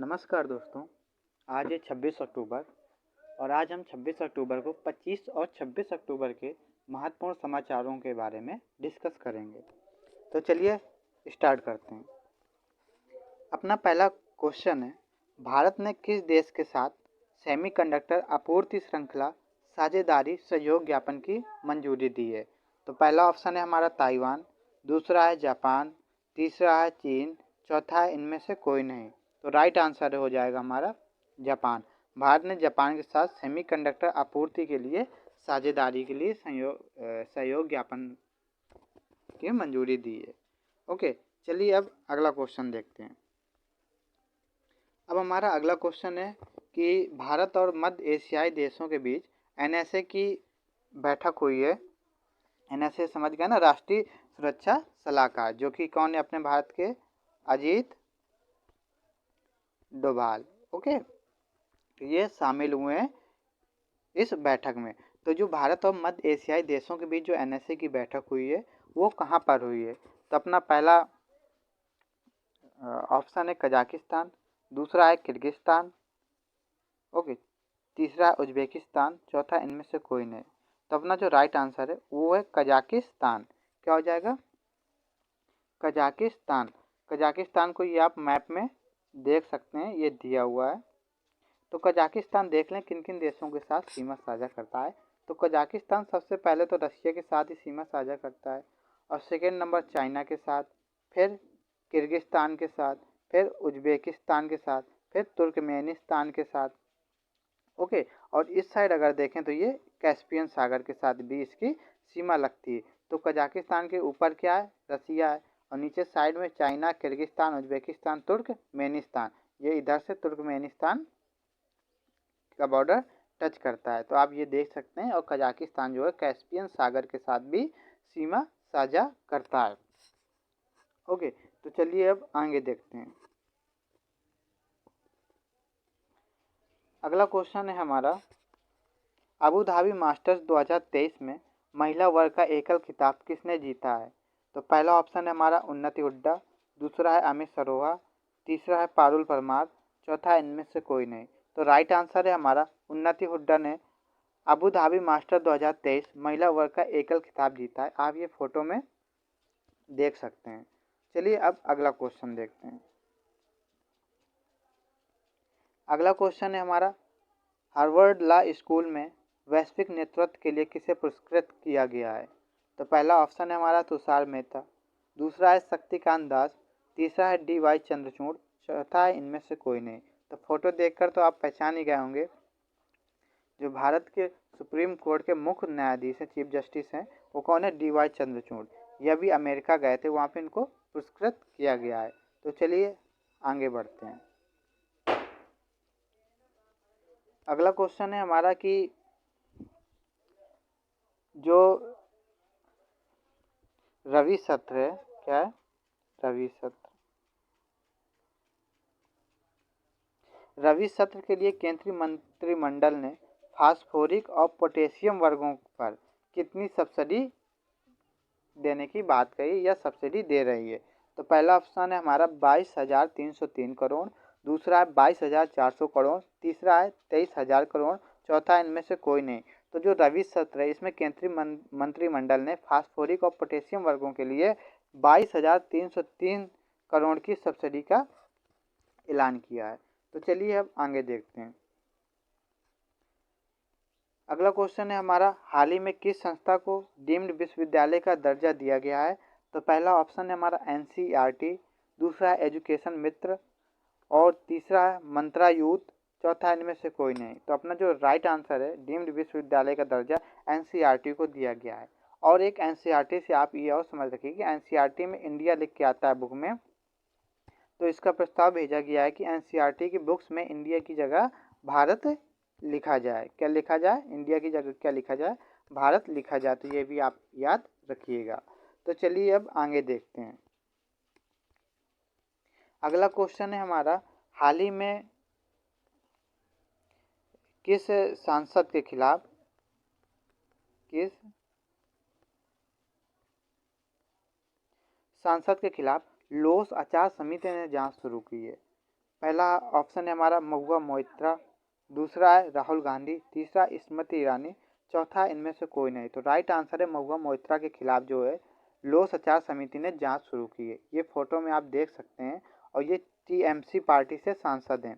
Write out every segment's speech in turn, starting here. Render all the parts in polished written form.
नमस्कार दोस्तों। आज है 26 अक्टूबर और आज हम 26 अक्टूबर को 25 और 26 अक्टूबर के महत्वपूर्ण समाचारों के बारे में डिस्कस करेंगे। तो चलिए स्टार्ट करते हैं। अपना पहला क्वेश्चन है, भारत ने किस देश के साथ सेमीकंडक्टर आपूर्ति श्रृंखला साझेदारी सहयोग ज्ञापन की मंजूरी दी है? तो पहला ऑप्शन है हमारा ताइवान, दूसरा है जापान, तीसरा है चीन, चौथा है इनमें से कोई नहीं। तो राइट आंसर हो जाएगा हमारा जापान। भारत ने जापान के साथ सेमीकंडक्टर आपूर्ति के लिए साझेदारी के लिए सहयोग ज्ञापन की मंजूरी दी है। ओके, चलिए अब अगला क्वेश्चन देखते हैं। अब हमारा अगला क्वेश्चन है कि भारत और मध्य एशियाई देशों के बीच एनएसए की बैठक हुई है। एनएसए समझ गए ना, राष्ट्रीय सुरक्षा सलाहकार, जो कि कौन है अपने भारत के? अजीत डोभाल। ओके, तो ये शामिल हुए हैं इस बैठक में। तो जो भारत और मध्य एशियाई देशों के बीच जो एनएसए की बैठक हुई है वो कहाँ पर हुई है? तो अपना पहला ऑप्शन है कजाकिस्तान, दूसरा है किर्गिस्तान, ओके, तीसरा है उज्बेकिस्तान, चौथा इनमें से कोई नहीं। तो अपना जो राइट आंसर है वो है कजाकिस्तान। क्या हो जाएगा? कजाकिस्तान। कजाकिस्तान को ये आप मैप में देख सकते हैं, ये दिया हुआ है। तो कजाकिस्तान देख लें किन किन देशों के साथ सीमा साझा करता है। तो कजाकिस्तान सबसे पहले तो रशिया के साथ ही सीमा साझा करता है, और सेकेंड नंबर चाइना के साथ, फिर किर्गिस्तान के साथ, फिर उज्बेकिस्तान के साथ, फिर तुर्कमेनिस्तान के साथ। ओके, और इस साइड अगर देखें तो ये कैस्पियन सागर के साथ भी इसकी सीमा लगती है। तो कजाकिस्तान के ऊपर क्या है? रसिया है, और नीचे साइड में चाइना, किर्गिस्तान, उज्बेकिस्तान, तुर्कमेनिस्तान। ये इधर से तुर्कमेनिस्तान का बॉर्डर टच करता है। तो आप ये देख सकते हैं, और कजाकिस्तान जो है कैस्पियन सागर के साथ भी सीमा साझा करता है। ओके, तो चलिए अब आगे देखते हैं। अगला क्वेश्चन है हमारा, अबू धाबी मास्टर्स 2023 में महिला वर्ग का एकल खिताब किसने जीता है? तो पहला ऑप्शन है हमारा उन्नति हुड्डा, दूसरा है अमित सरोहा, तीसरा है पारुल परमार, चौथा इनमें से कोई नहीं। तो राइट आंसर है हमारा उन्नति हुड्डा ने अबू धाबी मास्टर 2023 महिला वर्ग का एकल खिताब जीता है। आप ये फोटो में देख सकते हैं। चलिए अब अगला क्वेश्चन देखते हैं। अगला क्वेश्चन है हमारा, हार्वर्ड लॉ स्कूल में वैश्विक नेतृत्व के लिए किसे पुरस्कृत किया गया है? तो पहला ऑप्शन है हमारा तुषार मेहता, दूसरा है शक्तिकांत दास, तीसरा है डी वाई चंद्रचूड़, चौथा है इनमें से कोई नहीं। तो फोटो देखकर तो आप पहचान ही गए होंगे, जो भारत के सुप्रीम कोर्ट के मुख्य न्यायाधीश हैं, चीफ जस्टिस हैं, वो कौन है? D Y Chandrachud. ये अभी अमेरिका गए थे, वहाँ पे इनको पुरस्कृत किया गया है। तो चलिए आगे बढ़ते हैं। अगला क्वेश्चन है हमारा कि जो रवि सत्र है, क्या है? रवि सत्र। रवि सत्र के लिए केंद्रीय मंत्रिमंडल ने फास्फोरिक और पोटेशियम वर्गों पर कितनी सब्सिडी देने की बात कही या सब्सिडी दे रही है? तो पहला ऑप्शन है हमारा 22,303 करोड़, दूसरा है 22,400 करोड़, तीसरा है 23,000 करोड़, चौथा इनमें से कोई नहीं। तो जो रवि सत्र है इसमें केंद्रीय मंत्रिमंडल ने फास्फोरिक और पोटेशियम वर्गों के लिए 22,303 करोड़ की सब्सिडी का ऐलान किया है। तो चलिए अब आगे देखते हैं। अगला क्वेश्चन है हमारा, हाल ही में किस संस्था को डीम्ड विश्वविद्यालय का दर्जा दिया गया है? तो पहला ऑप्शन है हमारा एनसीईआरटी, दूसरा है एजुकेशन मित्र, और तीसरा है मंत्रा यूथ, चौथा इनमें से कोई नहीं। तो अपना जो राइट आंसर है, डीम्ड विश्वविद्यालय का दर्जा एनसीईआरटी को दिया गया है। और एक एनसीईआरटी से आप ये और समझ रखिए कि एनसीईआरटी में इंडिया लिख के आता है बुक में, तो इसका प्रस्ताव भेजा गया है कि एनसीईआरटी की बुक्स में इंडिया की जगह भारत लिखा जाए। क्या लिखा जाए? इंडिया की जगह क्या लिखा जाए? भारत लिखा जाए। तो ये भी आप याद रखिएगा। तो चलिए अब आगे देखते हैं। अगला क्वेश्चन है हमारा, हाल ही में किस सांसद के खिलाफ लोस आचार संहिता ने जांच शुरू की है? पहला ऑप्शन है हमारा महुआ मोइत्रा, दूसरा है राहुल गांधी, तीसरा स्मृति ईरानी, चौथा इनमें से कोई नहीं। तो राइट आंसर है महुआ मोइत्रा के खिलाफ जो है लोस आचार समिति ने जांच शुरू की है। ये फोटो में आप देख सकते हैं और ये टीएमसी पार्टी से सांसद हैं।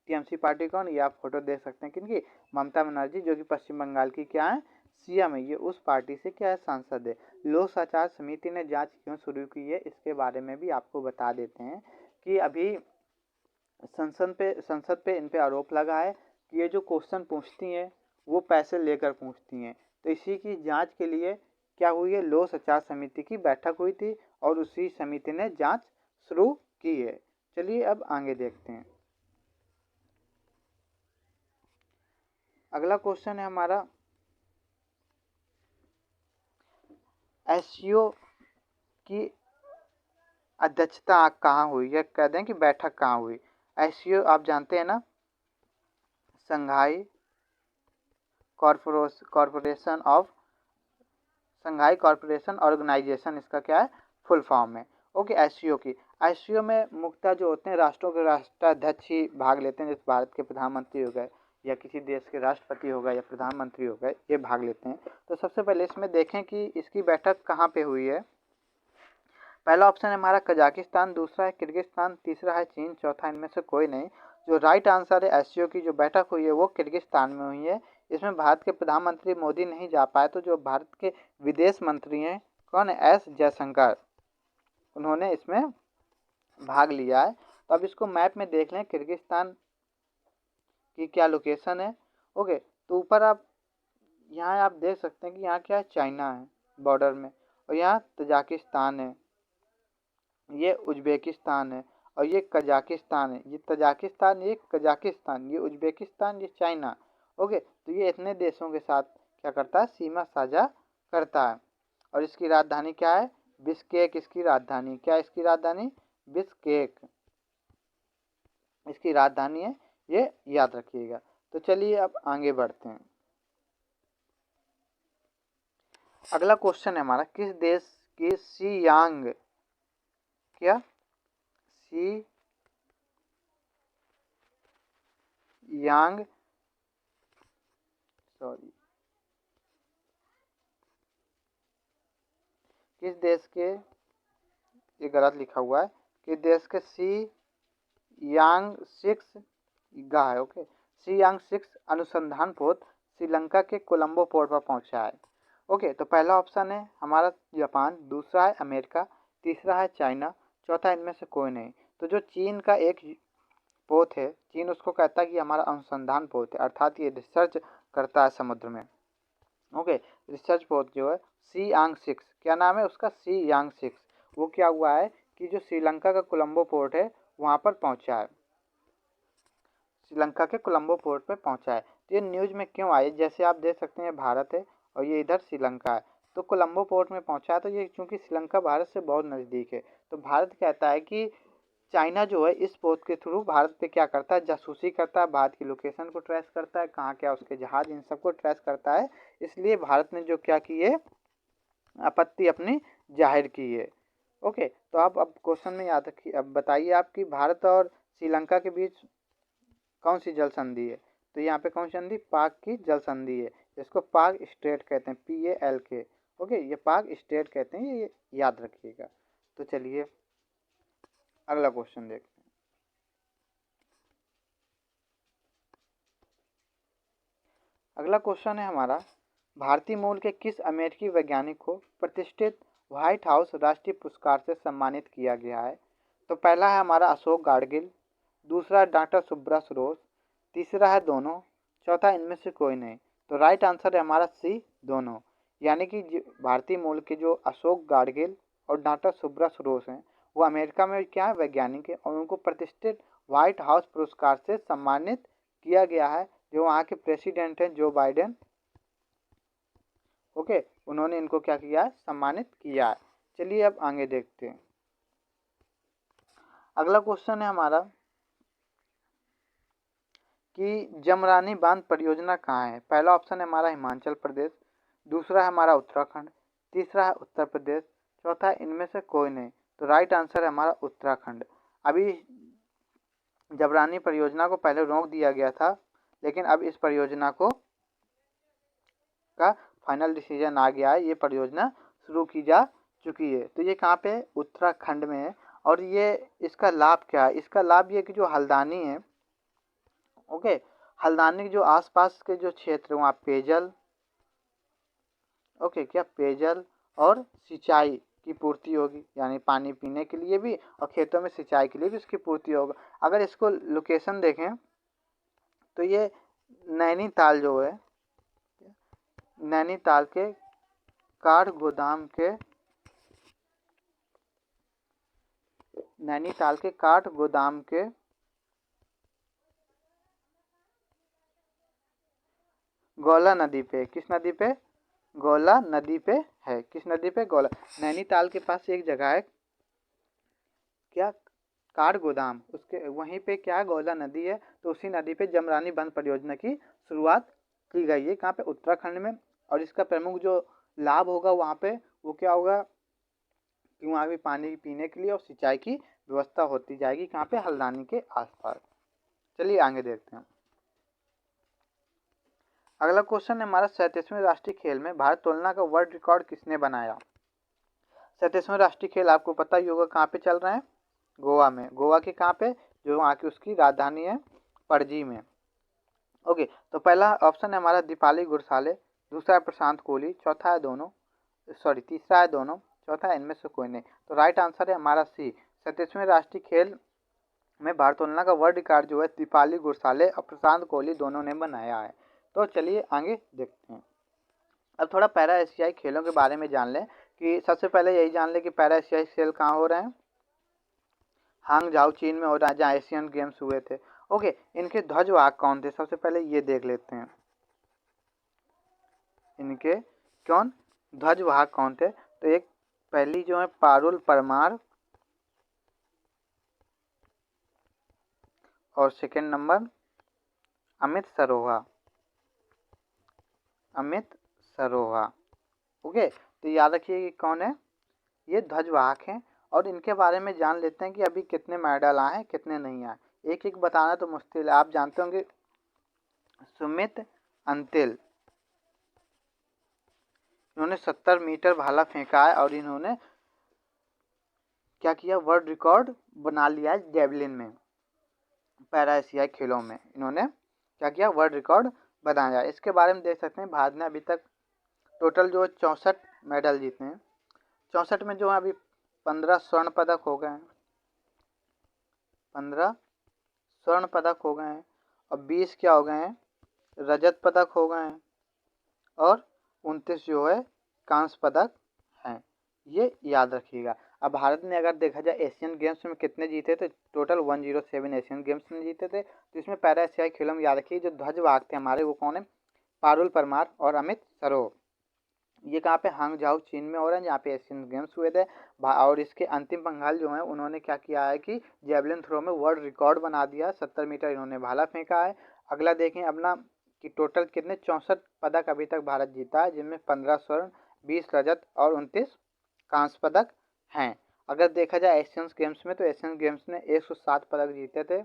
टीएमसी पार्टी कौन, ये आप फोटो देख सकते हैं किनकी, ममता बनर्जी जो कि पश्चिम बंगाल की क्या है, सीएम है। ये उस पार्टी से क्या है, सांसद है। लोस आचार समिति ने जांच क्यों शुरू की है इसके बारे में भी आपको बता देते हैं कि अभी संसद पे इन पे आरोप लगा है कि ये जो क्वेश्चन पूछती हैं वो पैसे लेकर पूछती हैं। तो इसी की जांच के लिए क्या हुई है, लोस आचार समिति की बैठक हुई थी और उसी समिति ने जांच शुरू की है। चलिए अब आगे देखते हैं। अगला क्वेश्चन है हमारा एससीओ की अध्यक्षता कहाँ हुई, या कह दें कि बैठक कहाँ हुई। एससीओ आप जानते हैं ना, संघाई कॉरपोरेशन ऑर्गेनाइजेशन, इसका क्या है फुल फॉर्म है। ओके, एससीओ की, एससीओ में मुख्यतः जो होते हैं राष्ट्रों के राष्ट्राध्यक्ष ही भाग लेते हैं, जैसे भारत के प्रधानमंत्री हो गए या किसी देश के राष्ट्रपति हो गए या प्रधानमंत्री हो गए, ये भाग लेते हैं। तो सबसे पहले इसमें देखें कि इसकी बैठक कहाँ पे हुई है। पहला ऑप्शन है हमारा कजाकिस्तान, दूसरा है किर्गिस्तान, तीसरा है चीन, चौथा इनमें से कोई नहीं। जो राइट आंसर है एससीओ की जो बैठक हुई है वो किर्गिस्तान में हुई है। इसमें भारत के प्रधानमंत्री मोदी नहीं जा पाए, तो जो भारत के विदेश मंत्री हैं कौन है, एस जयशंकर, उन्होंने इसमें भाग लिया है। तो अब इसको मैप में देख लें किर्गिस्तान की क्या लोकेशन है। ओके, तो ऊपर आप यहाँ आप देख सकते हैं कि यहाँ क्या है, चाइना है बॉर्डर में, और यहाँ तजाकिस्तान है, ये उज्बेकिस्तान है, और ये कजाकिस्तान है। ये तजाकिस्तान, ये कजाकिस्तान, ये उज्बेकिस्तान, ये चाइना। ओके, तो ये इतने देशों के साथ क्या करता है, सीमा साझा करता है। और इसकी राजधानी क्या है, बिश्केक इसकी राजधानी, क्या इसकी राजधानी, बिश्केक इसकी राजधानी है, ये याद रखिएगा। तो चलिए अब आगे बढ़ते हैं। अगला क्वेश्चन है हमारा, किस देश की सी यांग, क्या सी यांग, सॉरी, किस देश के, ये गलत लिखा हुआ है, किस देश के सी यांग 6 गा है। ओके, सी यांग 6 अनुसंधान पोत श्रीलंका के कोलंबो पोर्ट पर पहुंचा है। ओके, तो पहला ऑप्शन है हमारा जापान, दूसरा है अमेरिका, तीसरा है चाइना, चौथा इनमें से कोई नहीं। तो जो चीन का एक पोत है, चीन उसको कहता है कि हमारा अनुसंधान पोत है, अर्थात ये रिसर्च करता है समुद्र में। ओके, रिसर्च पोत जो है सी यांग 6, क्या नाम है उसका, सी यांग 6, वो क्या हुआ है कि जो श्रीलंका का कोलंबो पोर्ट है वहाँ पर पहुँचा है, श्रीलंका के कोलंबो पोर्ट पे पहुँचा है। तो ये न्यूज़ में क्यों आई, जैसे आप देख सकते हैं भारत है और ये इधर श्रीलंका है, तो कोलंबो पोर्ट में पहुँचा है। तो ये चूँकि श्रीलंका भारत से बहुत नज़दीक है, तो भारत कहता है कि चाइना जो है इस पोत के थ्रू भारत पे क्या करता है, जासूसी करता है, भारत की लोकेशन को ट्रेस करता है, कहाँ क्या उसके जहाज, इन सबको ट्रेस करता है। इसलिए भारत ने जो क्या की है, आपत्ति अपनी जाहिर की है। ओके, तो आप अब क्वेश्चन में याद रखिए, अब बताइए आप कि भारत और श्रीलंका के बीच कौन सी जल संधि है। तो यहाँ पे कौन सी संधि, पाक की जल संधि है, इसको पाक स्ट्रेट कहते हैं, PALK। ओके, ये पाक स्ट्रेट कहते हैं, ये याद रखिएगा। तो चलिए अगला क्वेश्चन देखते हैं। अगला क्वेश्चन है हमारा, भारतीय मूल के किस अमेरिकी वैज्ञानिक को प्रतिष्ठित व्हाइट हाउस राष्ट्रीय पुरस्कार से सम्मानित किया गया है। तो पहला है हमारा अशोक गाडगिल, दूसरा है डॉक्टर सुब्रत रोज, तीसरा है दोनों, चौथा इनमें से कोई नहीं। तो राइट आंसर है हमारा सी, दोनों। यानी कि भारतीय मूल के जो अशोक गाडगिल और डॉक्टर सुब्रत रोज हैं वो अमेरिका में क्या है, वैज्ञानिक है, और उनको प्रतिष्ठित व्हाइट हाउस पुरस्कार से सम्मानित किया गया है। जो वहाँ के प्रेसिडेंट हैं जो बाइडेन, ओके, उन्होंने इनको क्या किया है, सम्मानित किया है। चलिए अब आगे देखते हैं। अगला क्वेश्चन है हमारा कि जमरानी बांध परियोजना कहाँ है। पहला ऑप्शन है हमारा हिमाचल प्रदेश, दूसरा है हमारा उत्तराखंड, तीसरा है उत्तर प्रदेश, चौथा इनमें से कोई नहीं। तो राइट आंसर है हमारा उत्तराखंड। अभी जबरानी परियोजना को पहले रोक दिया गया था, लेकिन अब इस परियोजना को का फाइनल डिसीजन आ गया है, ये परियोजना शुरू की जा चुकी है। तो ये कहाँ पे, उत्तराखंड में है। और ये इसका लाभ क्या है, इसका लाभ ये कि जो हल्द्वानी है, ओके, हल्द्वानी के जो आसपास के जो क्षेत्र वहाँ पेयजल, ओके, क्या पेयजल और सिंचाई की पूर्ति होगी, यानी पानी पीने के लिए भी और खेतों में सिंचाई के लिए भी इसकी पूर्ति होगा। अगर इसको लोकेशन देखें तो ये नैनीताल जो है, नैनीताल के काठगोदाम के, नैनीताल के काठगोदाम के गौला नदी पे, किस नदी पे, गौला नदी पे है। किस नदी पे, गौला। नैनीताल के पास एक जगह है क्या, काठगोदाम, उसके वहीं पे क्या, गौला नदी है। तो उसी नदी पे जमरानी बंद परियोजना की शुरुआत की गई है, कहाँ पे, उत्तराखंड में। और इसका प्रमुख जो लाभ होगा वहाँ पे, वो क्या होगा कि वहाँ भी पानी पीने के लिए और सिंचाई की व्यवस्था होती जाएगी, कहाँ पे, हल्द्वानी के आसपास। चलिए आगे देखते हैं। अगला क्वेश्चन है हमारा, 37वें राष्ट्रीय खेल में भारोत्तोलन का वर्ल्ड रिकॉर्ड किसने बनाया। 37वें राष्ट्रीय खेल आपको पता ही होगा कहाँ पे चल रहे हैं, गोवा में। गोवा के कहाँ पे, जो वहाँ की उसकी राजधानी है पणजी में। ओके, तो पहला ऑप्शन है हमारा दीपाली गुरसाले, दूसरा है प्रशांत कोहली, चौथा है दोनों, सॉरी तीसरा है दोनों, चौथा है इनमें से कोई नहीं। तो राइट आंसर है हमारा सी, 37वें राष्ट्रीय खेल में भारोत्तोलन का वर्ल्ड रिकॉर्ड जो है दीपाली गुरसाले और प्रशांत कोहली दोनों ने बनाया है। तो चलिए आगे देखते हैं। अब थोड़ा पैरा एशियाई खेलों के बारे में जान लें कि सबसे पहले यही जान लें कि पैरा एशियाई खेल कहाँ हो रहे हैं, हांगझाऊ चीन में हो रहा है, जहाँ एशियन गेम्स हुए थे। ओके, इनके ध्वजवाहक कौन थे, सबसे पहले ये देख लेते हैं, इनके कौन ध्वजवाहक कौन थे। तो एक पहली जो है पारुल परमार, और second number Amit Saroha, Amit Saroha. Okay, तो याद रखिए कि कौन है, ये ध्वजवाहक हैं। और इनके बारे में जान लेते हैं कि अभी कितने मेडल आए हैं, कितने नहीं आए। एक एक बताना तो मुश्किल है, आप जानते होंगे सुमित अंतिल, इन्होंने 70 मीटर भाला फेंका है और इन्होंने क्या किया, वर्ल्ड रिकॉर्ड बना लिया है जेवलिन में। पैरा एशियाई खेलों में इन्होंने क्या किया, वर्ल्ड रिकॉर्ड बनाया। इसके बारे में देख सकते हैं भारत ने अभी तक टोटल जो 64 मेडल जीते हैं। 64 में जो है अभी 15 स्वर्ण पदक हो गए हैं, 15 स्वर्ण पदक हो गए हैं, और 20 क्या हो गए हैं, रजत पदक हो गए हैं, और 29 जो है कांस्य पदक हैं। ये याद रखिएगा। अब भारत ने अगर देखा जाए एशियन गेम्स में कितने जीते थे, टोटल 107 एशियन गेम्स में जीते थे। तो इसमें पैरा एशियाई खेलों में याद रखिए जो ध्वजवाहक थे हमारे वो कौन है, पारुल परमार और अमित सरोह। ये कहाँ पे, हांगझाऊ चीन में हो रहा है, जहाँ पे एशियन गेम्स हुए थे। और इसके अंतिम पंगाल जो है उन्होंने क्या किया है कि जेवलिन थ्रो में वर्ल्ड रिकॉर्ड बना दिया, 70 मीटर इन्होंने भाला फेंका है। अगला देखें अपना कि टोटल कितने 64 पदक अभी तक भारत जीता है, जिनमें 15 स्वर्ण, 20 रजत और 29 कांस्य पदक हैं। अगर देखा जाए एशियन गेम्स में, तो एशियन गेम्स ने 107 पदक जीते थे।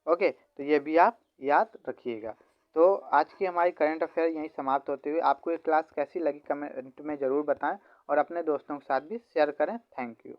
ओके, तो ये भी आप याद रखिएगा। तो आज की हमारी करंट अफेयर यहीं समाप्त होती हुई। आपको ये क्लास कैसी लगी कमेंट में ज़रूर बताएं और अपने दोस्तों के साथ भी शेयर करें। Thank you.